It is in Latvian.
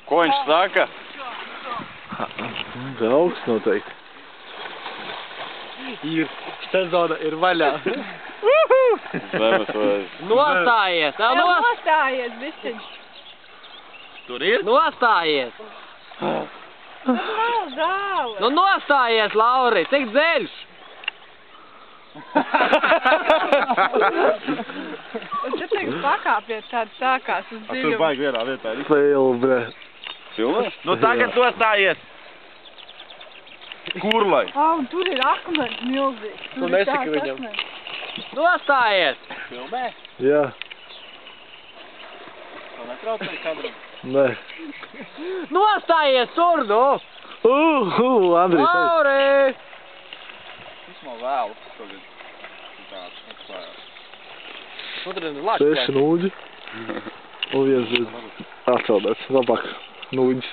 Ko viņš saka? Augsts noteikti. Ir. Sezona ir vaļā. Zemes vairs. Nostājies! Tev Nostājies, bišķiņš. Tur ir? Nostājies! Nav žāli. Nu nostājies, Lauri! Cik dziļš? Un tu tagad pakāpiet tādu sākās uz Tur dziļumu. baigi vienā vietā ir. Vēl, bre. Cilvēks? Nu tagad nostājies! Kurlai? Un tur ir akmens milzīgs. Tu nesaki viņam. Nostājies! Filmē? Jā. Tu netraucēji kadram? Nē. Nostājies tur, nu! Andrij, teic. Lauri! Tas man vēl tagad. Tāds atklājās. Tu tur ir laks. 6 nūģi. Un viens atceldēts. Labāk. Nūģis.